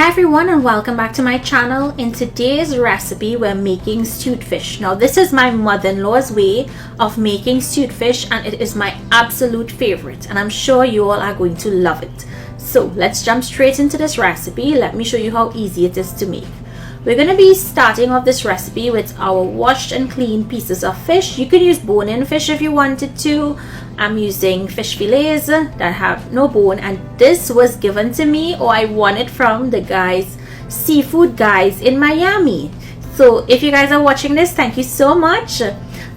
Hi everyone, and welcome back to my channel. In today's recipe we're making stewed fish. Now this is my mother-in-law's way of making stewed fish, and it is my absolute favorite, and I'm sure you all are going to love it. So let's jump straight into this recipe. Let me show you how easy it is to make. We're going to be starting off this recipe with our washed and cleaned pieces of fish. You can use bone-in fish if you wanted to. I'm using fish fillets that have no bone, and this was given to me, or I won it from the guys, seafood guys in Miami. So if you guys are watching this, thank you so much.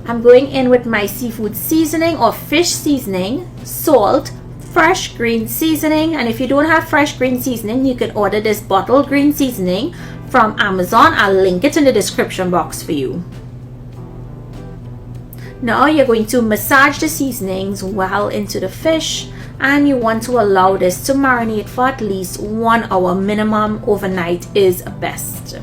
I'm going in with my seafood seasoning or fish seasoning, salt, fresh green seasoning, and if you don't have fresh green seasoning, you can order this bottled green seasoning from Amazon. I'll link it in the description box for you. Now you're going to massage the seasonings well into the fish, and you want to allow this to marinate for at least 1 hour minimum. Overnight is best.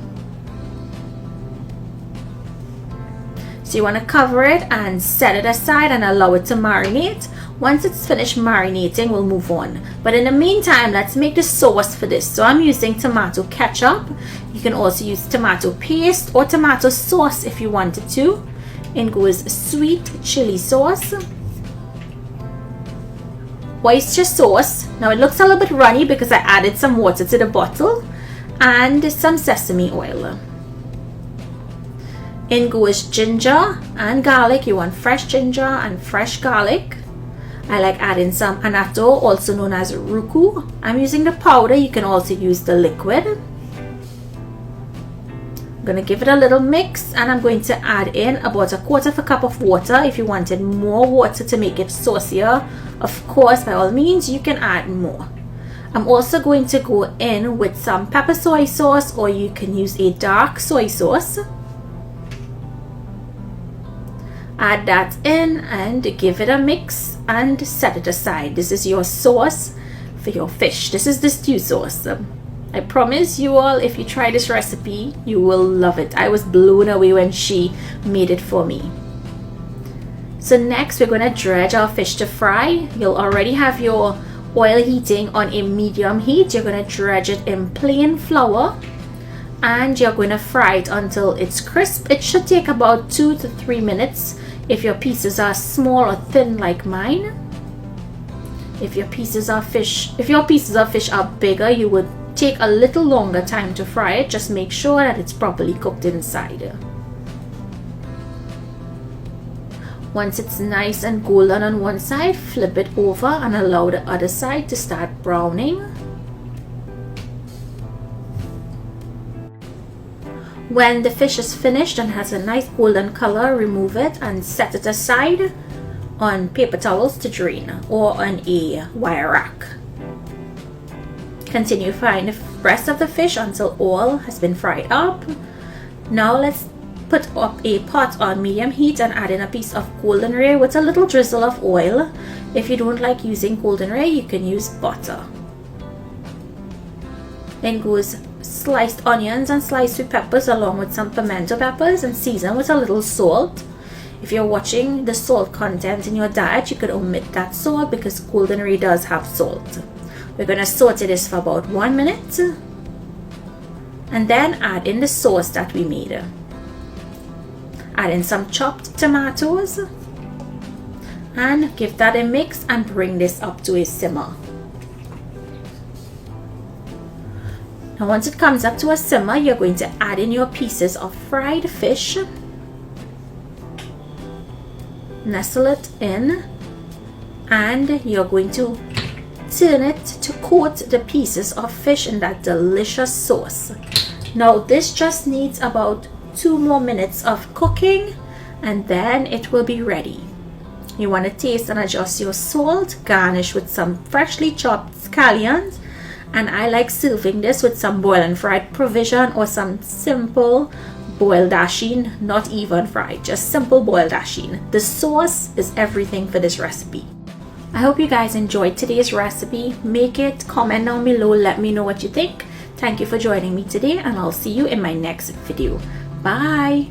So you want to cover it and set it aside and allow it to marinate. Once it's finished marinating, we'll move on. But in the meantime, let's make the sauce for this. So I'm using tomato ketchup. You can also use tomato paste or tomato sauce if you wanted to. In goes sweet chili sauce, oyster sauce. Now it looks a little bit runny because I added some water to the bottle, and some sesame oil. In goes ginger and garlic. You want fresh ginger and fresh garlic. I like adding some annatto, also known as ruku. I'm using the powder. You can also use the liquid. I'm going to give it a little mix, and I'm going to add in about 1/4 cup of water. If you wanted more water to make it saucier, of course, by all means, you can add more. I'm also going to go in with some pepper soy sauce, or you can use a dark soy sauce. Add that in and give it a mix and set it aside. This is your sauce for your fish. This is the stew sauce. I promise you all, if you try this recipe, you will love it. I was blown away when she made it for me. So next, we're going to dredge our fish to fry. You'll already have your oil heating on a medium heat. You're going to dredge it in plain flour, and you're going to fry it until it's crisp. It should take about 2 to 3 minutes if your pieces are small or thin like mine. If your pieces of fish are bigger, you would take a little longer time to fry it. Just make sure that it's properly cooked inside. Once it's nice and golden on one side, flip it over and allow the other side to start browning. When the fish is finished and has a nice golden color, remove it and set it aside on paper towels to drain, or on a wire rack. Continue frying the rest of the fish until all has been fried up. Now let's put up a pot on medium heat and add in a piece of golden ray with a little drizzle of oil. If you don't like using golden ray, you can use butter. Then goes sliced onions and sliced sweet peppers along with some pimento peppers, and season with a little salt. If you're watching the salt content in your diet, you could omit that salt because golden ray does have salt. We're going to saute this for about 1 minute, and then add in the sauce that we made. Add in some chopped tomatoes and give that a mix and bring this up to a simmer. Now once it comes up to a simmer, you're going to add in your pieces of fried fish. Nestle it in, and you're going to turn it to coat the pieces of fish in that delicious sauce. Now this just needs about 2 more minutes of cooking, and then it will be ready. You want to taste and adjust your salt. Garnish with some freshly chopped scallions, and I like serving this with some boiled and fried provision or some simple boiled dasheen, not even fried, just simple boiled dasheen. The sauce is everything for this recipe. I hope you guys enjoyed today's recipe. Make it, comment down below, let me know what you think. Thank you for joining me today, and I'll see you in my next video. Bye!